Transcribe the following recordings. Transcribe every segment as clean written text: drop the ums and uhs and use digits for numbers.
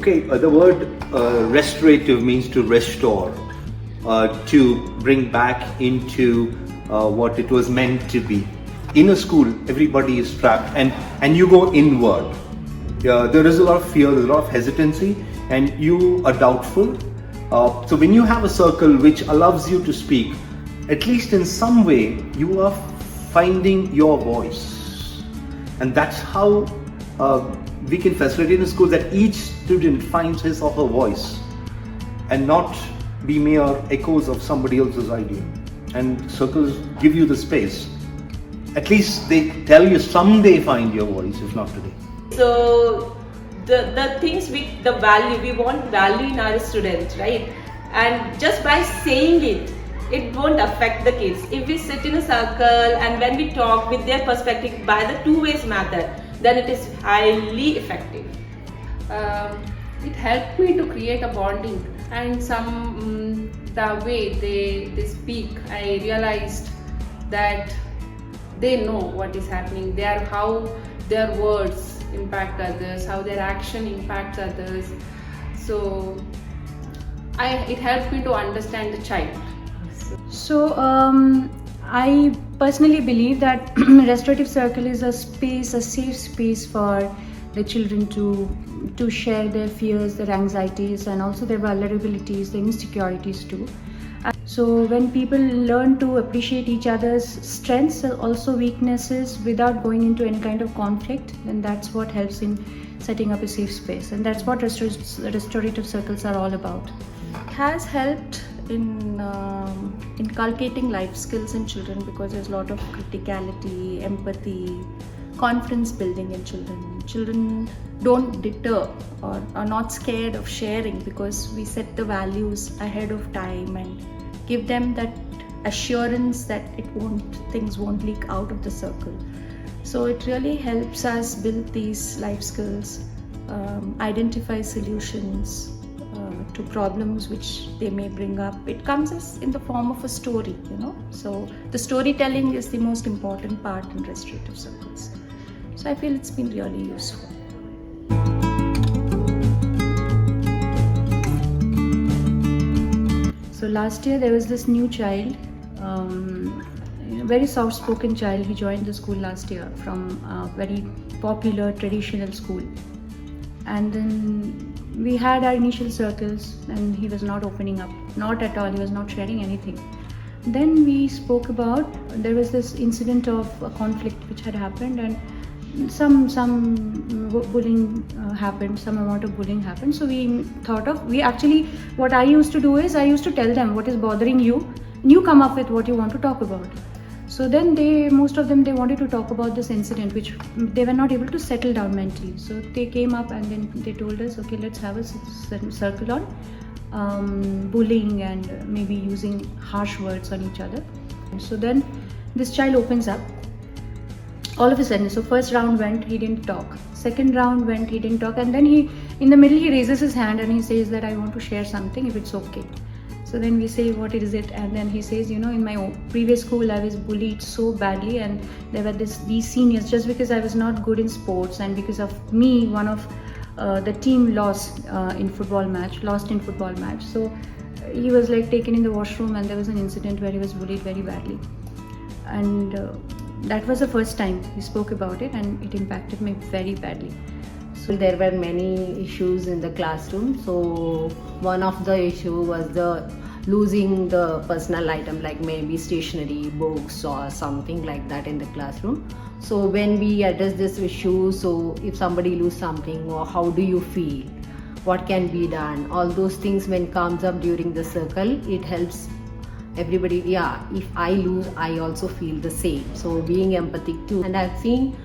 Okay, the word restorative means to restore, to bring back into what it was meant to be. In a school, everybody is trapped, and you go inward. There is a lot of fear, there's a lot of hesitancy, and you are doubtful. So when you have a circle which allows you to speak, at least in some way, you are finding your voice. And that's how we can facilitate in school, that each student finds his or her voice and not be mere echoes of somebody else's idea. And circles give you the space. At least they tell you someday find your voice, if not today. So the things the value, we want value in our students, right? And just by saying it won't affect the kids. If we sit in a circle and when we talk with their perspective by the two-ways method, then it is highly effective. It helped me to create a bonding, and the way they speak, I realized that they know what is happening. How their words impact others, how their action impacts others. So it helped me to understand the child. So I personally believe that Restorative Circle is a safe space for the children to share their fears, their anxieties, and also their vulnerabilities, their insecurities too. So when people learn to appreciate each other's strengths and also weaknesses without going into any kind of conflict, then that's what helps in setting up a safe space, and that's what restorative circles are all about. It has helped in inculcating life skills in children, because there's a lot of criticality, empathy, confidence building in children. Children don't deter or are not scared of sharing, because we set the values ahead of time and give them that assurance that things won't leak out of the circle. So it really helps us build these life skills, identify solutions to problems which they may bring up. It comes as in the form of a story, So the storytelling is the most important part in restorative circles. So I feel it's been really useful. So last year there was this new child, very soft-spoken child. He joined the school last year from a very popular traditional school. And then we had our initial circles and he was not opening up, not at all, he was not sharing anything. Then we spoke about, there was this incident of a conflict which had happened, and some bullying happened, some amount of bullying happened. So we thought what I used to do is, I used to tell them what is bothering you, and you come up with what you want to talk about. So then most of them wanted to talk about this incident, which they were not able to settle down mentally. So they came up and then they told us, okay, let's have a circle on bullying and maybe using harsh words on each other. So then this child opens up all of a sudden. So first round went, he didn't talk. Second round went, he didn't talk. And then in the middle, he raises his hand and he says that I want to share something, if it's okay. So then we say, what is it? And then he says, in my previous school, I was bullied so badly, and there were these seniors, just because I was not good in sports, and because of me, one of the team lost in football match. So he was taken in the washroom, and there was an incident where he was bullied very badly. And that was the first time he spoke about it, and it impacted me very badly. So there were many issues in the classroom. So one of the issue was losing the personal item, like maybe stationery, books or something like that in the classroom. So when we address this issue, so if somebody loses something, or how do you feel, what can be done, all those things when comes up during the circle, it helps everybody. If I lose, I also feel the same. So being empathic too. And I've seen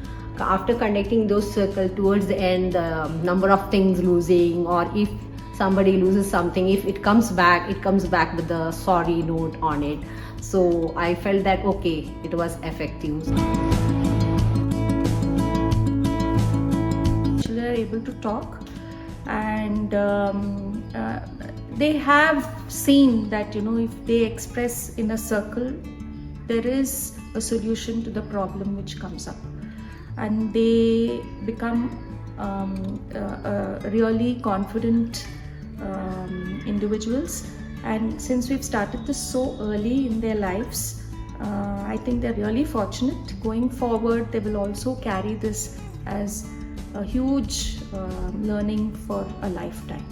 after conducting those circles, towards the end, the number of things losing, or if somebody loses something, if it comes back with a sorry note on it. So I felt that okay, it was effective. Children are able to talk, and they have seen that if they express in a circle, there is a solution to the problem which comes up, and they become really confident individuals. And since we've started this so early in their lives, I think they're really fortunate. Going forward, they will also carry this as a huge learning for a lifetime.